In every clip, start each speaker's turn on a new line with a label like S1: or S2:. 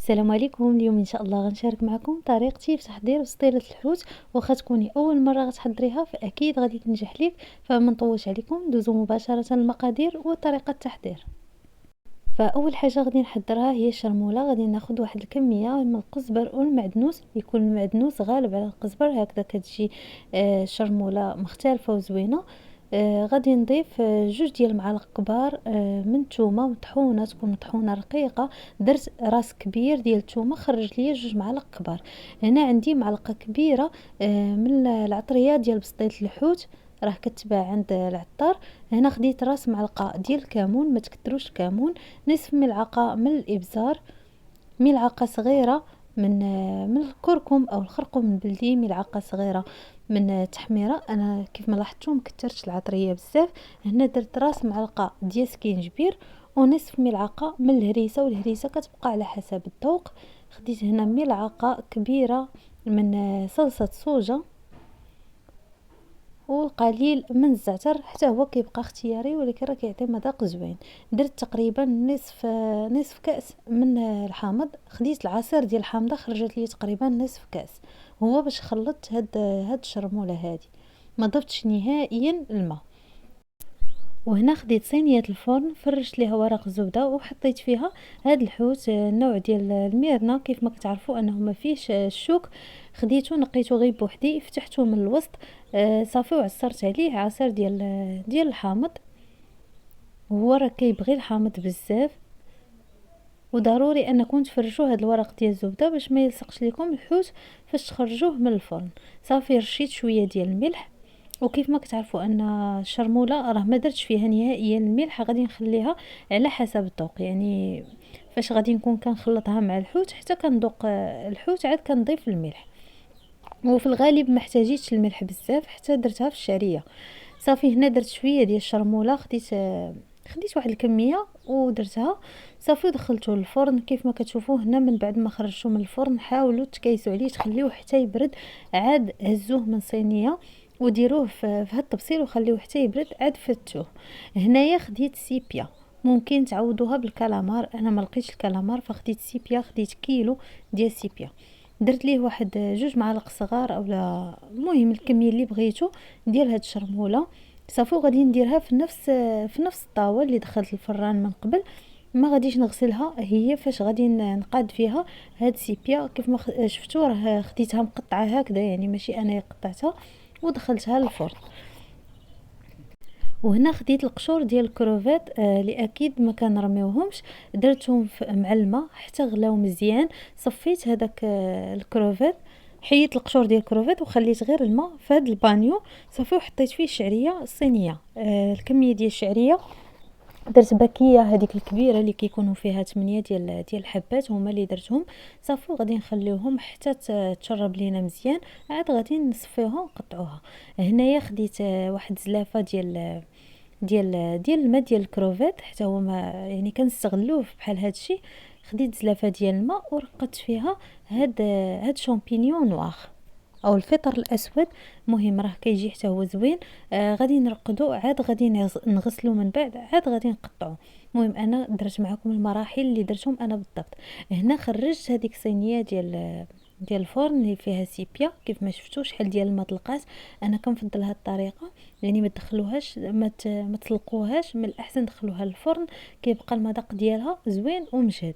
S1: السلام عليكم. اليوم ان شاء الله غنشارك معكم طريقتي في تحضير بسطيله الحوت. واخا تكوني اول مره غتحضريها فاكيد غادي تنجح ليك، فما نطولش عليكم ندوزو مباشره للمقادير وطريقه التحضير. فاول حاجه غادي نحضرها هي الشرموله. غادي ناخذ واحد الكميه من القزبر والمعدنوس، يكون المعدنوس غالب على القزبر، هكذا كتجي الشرموله مختلفه وزوينه. غادي نضيف جوج ديال المعالق كبار من الثومه مطحونه، تكون مطحونه رقيقه. درت راس كبير ديال الثومه، خرج ليا جوج معالق كبار. هنا عندي معلقه كبيره من العطريه ديال بسطيله الحوت، راه كتباع عند العطار. هنا خديت راس معلقه ديال الكمون، ما تكثروش الكمون. نصف ملعقه من الابزار، ملعقه صغيره من الكركم او الخرقوم البلدي، ملعقه صغيره من التحميره. انا كيف ما لاحظتوا مكثرتش العطريه بزاف. هنا درت راس معلقه ديال سكينجبير ونصف ملعقه من الهريسه، والهريسه كتبقى على حسب الذوق. خديت هنا ملعقه كبيره من صلصه صوجه وقليل من الزعتر، حتى هو كيبقى اختياري ولكن راه كيعطي مذاق زوين. درت تقريبا نصف كاس من الحامض. خديت العصير ديال الحامضه، خرجت لي تقريبا نصف كاس، هو باش خلطت هاد الشرموله هادي. ما ضفتش نهائيا الماء. وهنا خديت صينيه الفرن، فرشت ليها ورق الزبده وحطيت فيها هاد الحوت النوع ديال الميرنا. كيف ما كتعرفوا انه ما فيهش الشوك، خديته نقيته غير بوحدي، فتحته من الوسط صافي وعصرت عليه عصير ديال الحامض. وهو راه كيبغي الحامض بزاف، وضروري انكم تفرشوا هاد الورق ديال الزبده باش ما يلصقش لكم الحوت فاش تخرجوه من الفرن. صافي رشيت شويه ديال الملح، وكيف ما كتعرفوا ان الشرموله راه ما درتش فيها نهائيا الملح، غادي نخليها على حسب الذوق. يعني فاش غادي نكون كنخلطها مع الحوت حتى كنذوق الحوت عاد كنضيف الملح. وفي الغالب ما احتاجيتش الملح بزاف حتى درتها في الشعريه. صافي هنا درت شويه ديال الشرموله، خديت واحد الكميه ودرتها صافي ودخلته للفرن. كيف ما كتشوفوا هنا من بعد ما خرجته من الفرن حاولوا تكيسوا عليه، تخليوه حتى يبرد، عاد هزوه من صينيه وديروه في هاد الطبسيل وخليوه حتى يبرد، عاد فتوه. هنايا خديت سيبيا، ممكن تعوضوها بالكالامار، انا ما لقيتش الكالامار فخديت سيبيا، خديت كيلو ديال سيبيا. درت ليه واحد جوج معالق صغار اولا المهم الكميه اللي بغيتو ديال هاد الشرموله. صافي غادي نديرها في نفس الطاوه اللي دخلت الفران من قبل. ما غاديش نغسلها، هي فاش غادي نقاد فيها هاد السيبيا. كيف ما شفتوا راه خديتها مقطعه هكذا، يعني ماشي انا قطعتها، ودخلتها للفرن. وهنا خديت القشور ديال الكروفيت اللي اكيد ما كنرميوهمش، درتهم مع الماء حتى غلاو مزيان. صفيت هذاك الكروفيت، حيت القشور ديال الكروفيت وخليت غير الماء في هذا البانيو. صافي وحطيت فيه الشعريه الصينيه، الكميه ديال الشعريه درت باكيه هذيك الكبيره اللي كيكونوا فيها 8 ديال الحبات، هما اللي درتهم. صافي غادي نخليوهم حتى تشرب لينا مزيان، عاد غادي نصفيوها ونقطعوها. هنايا خديت واحد زلافه ديال الماء ديال الكروفيت، حتى هو ما يعني كنستغلوه بحال هادشي. خديت زلافه ديال الماء ورقت فيها هاد شامبينيون نوار او الفطر الاسود، مهم راه كيجي حتى هو زوين. غادي نرقدو، عاد غادي نغسلو من بعد، عاد غادي نقطعو. المهم انا درت معكم المراحل اللي درتهم انا بالضبط. هنا خرجت هذيك الصينيه ديال الفرن اللي فيها سيبيا، كيف ما شفتوا شحال ديال الماء طلقات. انا كنفضل هذه الطريقه، يعني ما تدخلوهاش ما تطلقوهاش، من الاحسن دخلوها للفرن، كيبقى المذاق ديالها زوين ومجهد.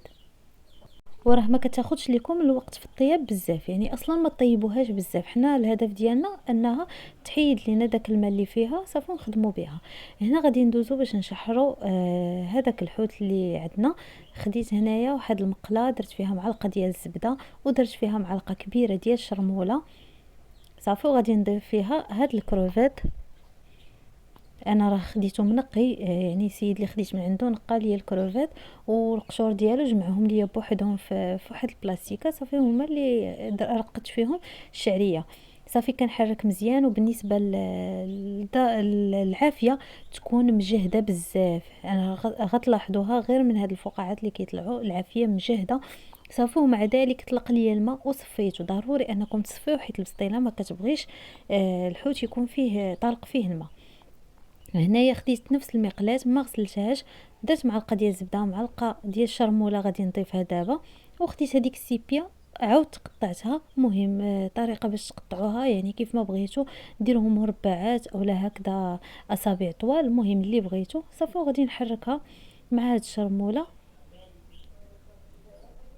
S1: وراه ما كتاخذش لكم الوقت في الطياب بزاف، يعني اصلا ما طيبوهاش بزاف. حنا الهدف ديالنا انها تحيد لينا داك الماء اللي فيها صافي نخدموا بها. هنا غادي ندوزو باش نشحروا هذاك الحوت اللي عندنا. خديت هنايا واحد المقله، درت فيها معلقه ديال الزبده ودرت فيها معلقه كبيره ديال الشرموله. صافي وغادي نضيف فيها هاد الكروفيت. انا راه خديته منقي، يعني سيد اللي خديت من عنده نقى لي الكروفيت والقشور ديالو، جمعهم ليا بوحدهم في واحد البلاستيكه. صافي هما اللي رقت فيهم الشعريه. صافي كنحرك مزيان. وبالنسبه للعافيه تكون مجهده بزاف، انا غتلاحظوها غير من هاد الفقاعات اللي كيطلعوا العافيه مجهده. صافي ومع ذلك طلق لي الماء وصفيته. ضروري انكم تصفيوه حيت البسطيله ما كتبغيش الحوت يكون فيه طالق فيه الماء. هنايا خديت نفس المقلاة ما غسلتهاش، درت معلقه ديال الزبده ومعلقه ديال الشرموله غادي نضيفها دابا، وخديت هذيك السيبيا عاودت قطعتها. مهم طريقه باش تقطعوها يعني كيف ما بغيتو، ديروهم مربعات اولا هكذا اصابع طوال، المهم اللي بغيتو صافي. وغادي نحركها مع هاد الشرموله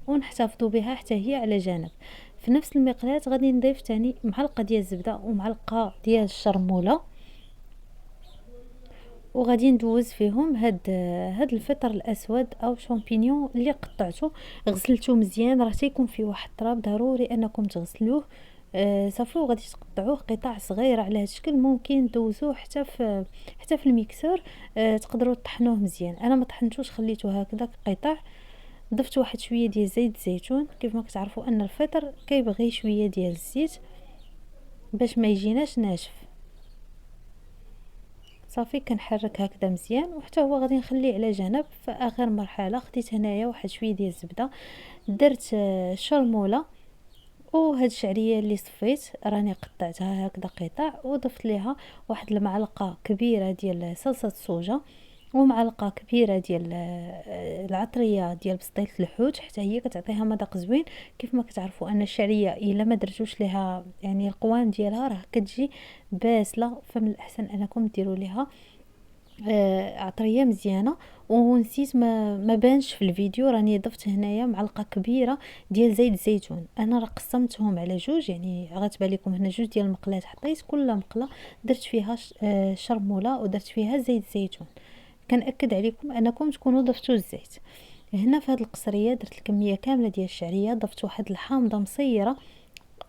S1: ونحتفظوا بها حتى هي على جنب. في نفس المقلاة غادي نضيف تاني معلقه ديال الزبده ومعلقه ديال الشرموله، وغادي ندوز فيهم هاد الفطر الاسود او شامبينيون اللي قطعته غسلته مزيان. راه تيكون فيه واحد التراب، ضروري انكم تغسلوه. صافي وغادي تقطعوه قطع صغيره على هذا الشكل. ممكن دوزوه حتى في الميكسور. تقدروا تطحنوه مزيان. انا ما طحنتوش، خليته هكذا قطع. ضفت واحد شويه ديال زيت الزيتون، كيف ما كتعرفوا ان الفطر كيبغي شويه ديال الزيت باش ما يجيناش ناشف. صافي كنحرك هكذا مزيان، وحتى هو غادي نخليه على جنب. في اخر مرحله خديت هنايا واحد شويه ديال الزبده، درت الشرموله وهاد الشعريه اللي صفيت راني قطعتها هكذا قطع، وضفت ليها واحد المعلقه كبيره ديال صلصه الصوجه ومعلقه كبيره ديال العطريه ديال بسطيله الحوت، حتى هي كتعطيها مذاق زوين. كيف ما كتعرفوا ان الشعريه الا ما درتوش ليها يعني القوام ديالها راه كتجي باسله، فمن الاحسن انكم ديروا ليها عطريه مزيانه. ونسيت ما بانش في الفيديو، راني ضفت هنايا معلقه كبيره ديال زيت الزيتون. انا راه قسمتهم على جوج، يعني غتبان لكم هنا جوج ديال المقلات، حطيت كل مقله درت فيها شرموله ودرت فيها زيت الزيتون. كنأكد عليكم انكم تكونوا ضفتوا الزيت. هنا في هذه القصريه درت الكميه كامله ديال الشعريه، ضفت واحد الحامضه مصيره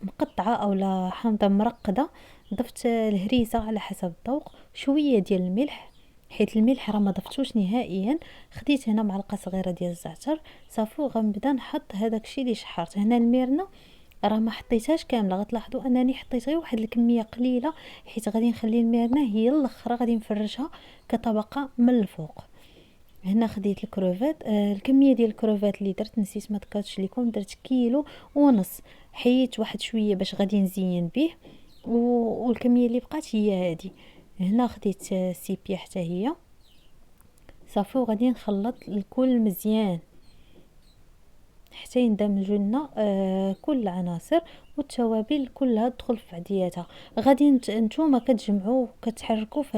S1: مقطعه اولا حامضه مرقده، ضفت الهريسه على حسب الذوق، شويه ديال الملح حيت الملح راه ما ضفتوش نهائيا. خديت هنا معلقه صغيره ديال الزعتر. صافي غنبدا نحط هذاك الشيء اللي شحرت. هنا الميرنه راه ما حطيتهاش كامله، غتلاحظوا انني حطيت غير واحد الكميه قليله حيت غادي نخلي الميرنه هي الاخرى غادي نفرشها كطبقه من الفوق. هنا خديت الكروفات. الكميه ديال الكروفات اللي درت نسيت ما ذكرتش لكم، درت كيلو ونص. حيت واحد شويه باش غادي نزين به، والكميه اللي بقات هي هذه. هنا خديت السيبيا حتى هي. صافي وغادي نخلط الكل مزيان حتى يندمجوا لنا كل العناصر والتوابل كلها تدخل في بعضياتها. غادي نتوما كتجمعوا وكتحركوا في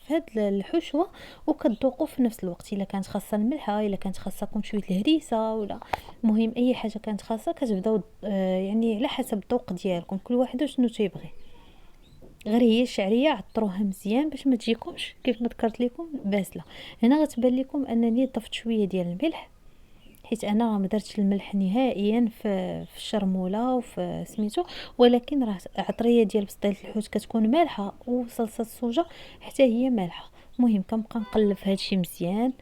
S1: هاد الحشوه وكتذوقوا في نفس الوقت. الا كانت خاصه الملحه، الا كانت خاصكم شويه الهريسه، ولا مهم اي حاجه كانت خاصه كتبداو يعني على حسب الذوق ديالكم، كل واحد شنو تيبغي. غير هي الشعريه عطروها مزيان باش ما تجيكمش كيف ما ذكرت لكم باسله. هنا غتبان لكم انني ضفت شويه ديال الملح حيت انا ما درتش الملح نهائيا في الشرموله وفي سميتو، ولكن راه عطريه ديال بسطيله الحوت كتكون مالحه وصلصه الصوجه حتى هي مالحه. المهم كنبقى نقلب في هادشي مزيان.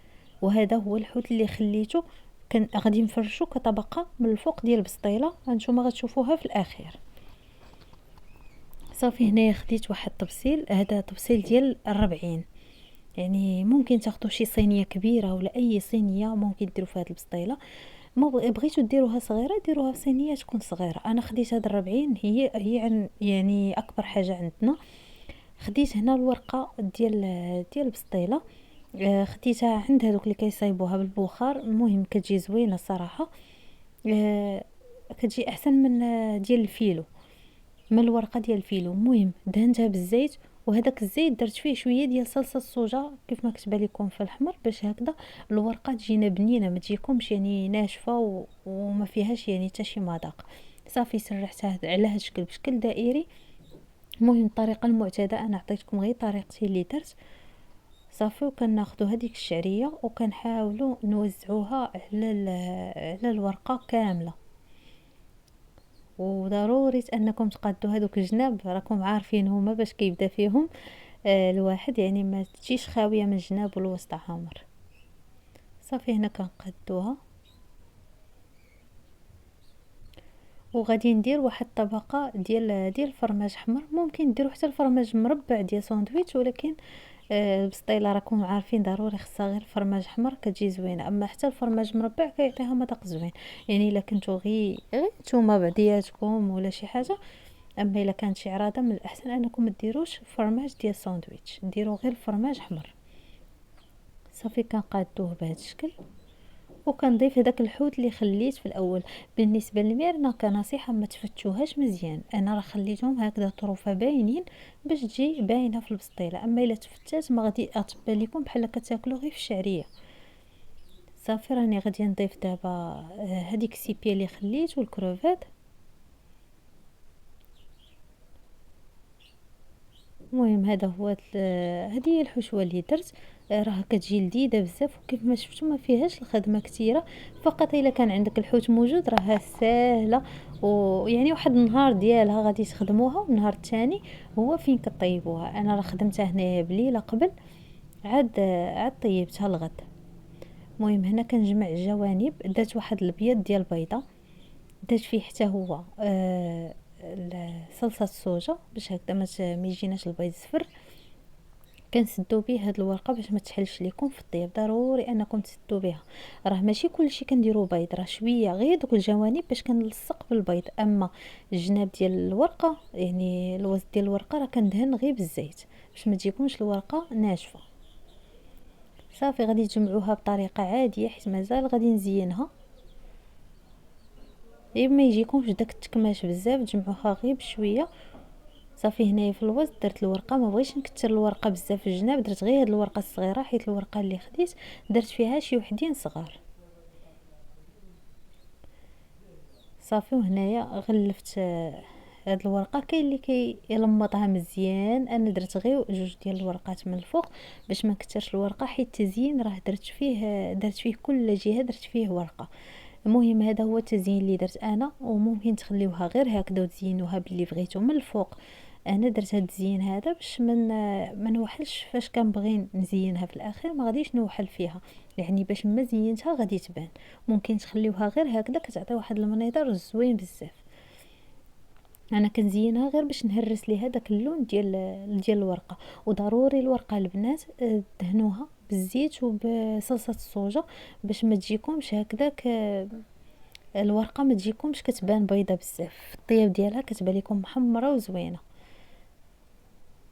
S1: وهذا هو الحوت اللي خليته كان غادي نفرشو كطبقه من الفوق ديال البسطيله، هانتوما غتشوفوها في الاخير. صافي هنايا خديت واحد الطبسيل، هذا طبسيل ديال 40، يعني ممكن تاخذوا شي صينيه كبيره ولا اي صينيه ممكن ديروا فيها هاد البسطيله. ما بغيتو ديروها صغيره ديروها في صينيه تكون صغيره. انا خديت هاد 40، هي يعني اكبر حاجه عندنا. خديت هنا الورقه ديال البسطيله. خديتها عند هذوك اللي كيصايبوها بالبخار. المهم كتجي زوينه صراحه. كتجي احسن من ديال الفيلو، من الورقه ديال الفيلو. المهم دهنتها بالزيت، وهذاك الزيت درت فيه شويه ديال صلصه الصوجه كيف ما كتبان لكم في الاحمر، باش هكذا الورقه تجينا بنينه ما تجيكمش يعني ناشفه وما فيهاش يعني حتى شي مذاق. صافي سرحتها على هذا الشكل بشكل دائري. المهم الطريقه المعتاده، انا عطيتكم غير طريقتي اللي درت. صافي وكناخذوا هذيك الشعريه وكنحاولوا نوزعوها على الورقه كامله. وضروري انكم تقادوا هذوك الجناب، راكم عارفين هما باش كيبدا فيهم الواحد يعني ما تجيش خاويه من الجناب والوسط عامر. صافي هنا كنقادوها وغادي ندير واحد الطبقه ديال الفرماج احمر. ممكن ديروا حتى الفرماج مربع ديال ساندويتش، ولكن البسطيله راكم عارفين ضروري خصها غير فرماج احمر كتجي زوينه. اما حتى الفرماج مربع كيعطيها مذاق زوين. يعني الا كنتو غير نتوما بعضياتكم ولا شي حاجه اما الا كانت شعراضه من الاحسن انكم ما ديروش فرماج ديال الساندويتش، ديروا غير الفرماج احمر. صافي كنقادوه بهذا الشكل وكنضيف هذاك الحوت اللي خليت في الاول. بالنسبه للميرنا كنصيحه ما تفتوهاش مزيان، انا راه خليتهم هكذا طروفه باينين باش تجي باينه في البسطيله، اما الا تفتات ما غادي تبان لكم بحال كتاكلوا غير في الشعريه. صافي راني غادي نضيف دابا هذيك السيبيه اللي خليت والكروفات. المهم هذا هو هذه هي الحشوه اللي درت. راه كتجي لذيذه بزاف، وكيف ما شفتوا ما فيهاش الخدمه كثيره، فقط الا كان عندك الحوت موجود راه ساهله. ويعني واحد النهار ديالها غادي تخدموها، والنهار الثاني هو فين كطيبوها. انا راه خدمتها هنايا بليله قبل، عاد طيبتها الغد. المهم هنا كنجمع الجوانب، درت واحد البيض ديال البيضه، درت فيه حتى هو صلصه الصوجه باش هكذا ما يجيناش البيض زفر. كنسدو به هاد الورقه باش ما تحلش لكم في الطياب، ضروري انكم تسدو بها. راه ماشي كلشي كنديرو بيض، راه شويه غير دوك الجوانب باش كنلصق بالبيض، اما الجناب ديال الورقه يعني الوسط ديال الورقه راه كندهن غير بالزيت باش ما تجيكمش الورقه ناشفه. صافي غادي تجمعوها بطريقه عاديه حيت مازال غادي نزينها، ما يجيكمش داك التكماش بزاف، تجمعوها غير بشويه. صافي هنايا في الوسط درت الورقه، ما بغيتش نكثر الورقه بزاف في الجناب، درت غير هاد الورقه الصغيره حيت الورقه اللي خديت درت فيها شي وحدين صغار. صافي وهنايا غلفت هاد الورقه. كاين اللي كيلمطها مزيان، انا درت غير جوج ديال الورقات من الفوق باش ما نكثرش الورقه، حيت التزيين راه درت فيه كل جهه درت فيه ورقه. المهم هذا هو التزيين اللي درت انا، وممكن تخليوها غير هكذا وتزينوها باللي بغيتو من الفوق. انا درت هاد الزين هذا باش ما نوحلش فاش كنبغي نزينها في الاخير، ما غاديش نوحل فيها، يعني باش ما زينتها غادي تبان. ممكن تخليوها غير هكذا كتعطي واحد المنظر زوين بزاف. انا كنزينها غير باش نهرس ليها داك اللون ديال الورقه. وضروري الورقه البنات دهنوها بالزيت وبصلصه الصوجه باش ما تجيكمش هكذاك الورقه ما تجيكمش كتبان بيضه بزاف، الطياب ديالها كتبان لكم محمره وزوينه.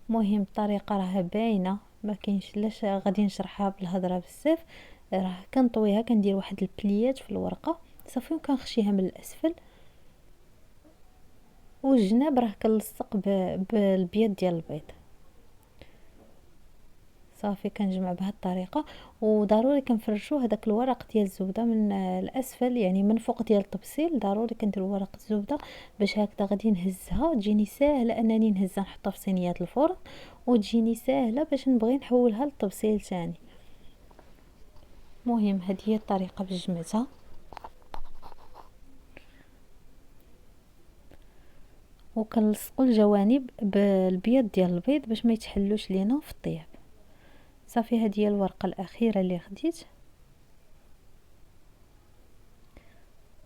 S1: مهم الطريقه راه باينه، ما كاينش لاش غادي نشرحها بالهضره بزاف. راه كنطويها كندير واحد البليات في الورقه صافي وكنخشيها من الاسفل، والجناب راه كنلصق بالبيض ديال البيض. صافي كنجمع بهذه الطريقه. وضروري كنفرشوا هذاك الورق ديال الزبده من الاسفل، يعني من فوق ديال الطبسيل ضروري كندير ورق الزبده باش هكذا غادي نهزها تجيني ساهله انني نهزها نحطها في صينيه الفرن، وتجيني ساهله باش نبغي نحولها للطبسيل ثاني. مهم هذه هي الطريقه باش جمعتها. وكنلصقوا الجوانب بالبيض ديال البيض باش ما يتحلوش لينا في الطياب. صافي هذه هي الورقه الاخيره اللي خديت،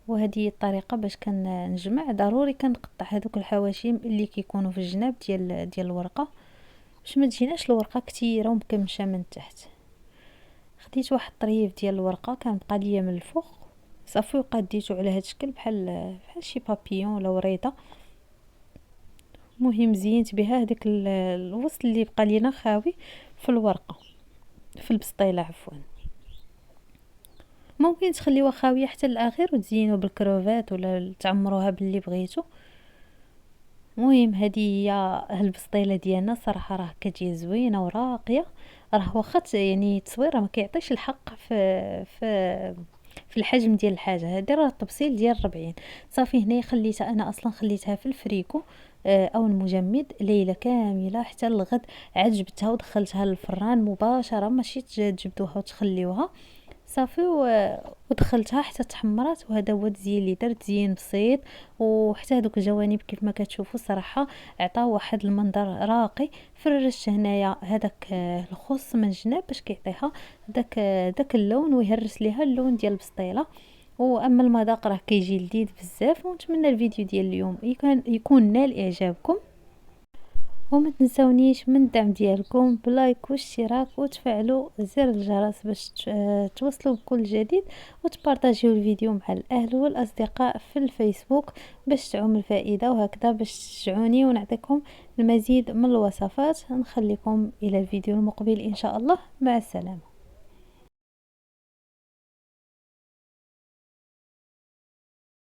S1: وهذه هي الطريقه باش كنجمع. ضروري كنقطع هذوك الحواشي اللي كيكونوا في الجناب ديال الورقه باش ما تجيناش الورقه كثيره ومكمشه من تحت. خديت واحد الطريف ديال الورقه كان بقى ليا من الفوق، صافي وقديته على هذا الشكل بحال شي بابيون ولا وريضه. مهم زينت بها هذيك الوسط اللي بقى لينا خاوي في الورقه في البسطيله عفوا. ممكن تخليوها خاويه حتى الاخير وتزينوا بالكروفات ولا تعمروها باللي بغيتو. المهم هذه هي البسطيله ديالنا، صراحه راه كتجي زوينه وراقيه. راه واخا يعني التصوير ما كيعطيش الحق في الحجم ديال الحاجه هذه، راه التبصيل ديال 40. صافي هنا خليتها، انا اصلا خليتها في الفريكو او المجمد ليله كامله حتى الغد. عاد جبتها ودخلتها للفران مباشره، ماشي تجبدوها وتخليوها. صافي ودخلتها حتى تحمرات. وهذا هو التزيين اللي درت، زين بسيط. وحتى هذوك الجوانب كيف ما كتشوفوا صراحه عطاو واحد المنظر راقي. فرشت هنايا هذاك الخص من الجناب باش كيعطيها داك اللون ويهرس ليها اللون ديال البسطيله. واما المذاق راه كيجي لذيذ بزاف. ونتمنى الفيديو ديال اليوم يكون نال اعجابكم. وما تنسونيش من الدعم ديالكم بلايك واشتراك وتفعلوا زر الجرس باش توصلوا بكل جديد، وتبارطاجيو الفيديو مع الاهل والاصدقاء في الفيسبوك باش تعم الفائده، وهكذا باش تشجعوني ونعطيكم المزيد من الوصفات. نخليكم الى الفيديو المقبل ان شاء الله. مع السلامه.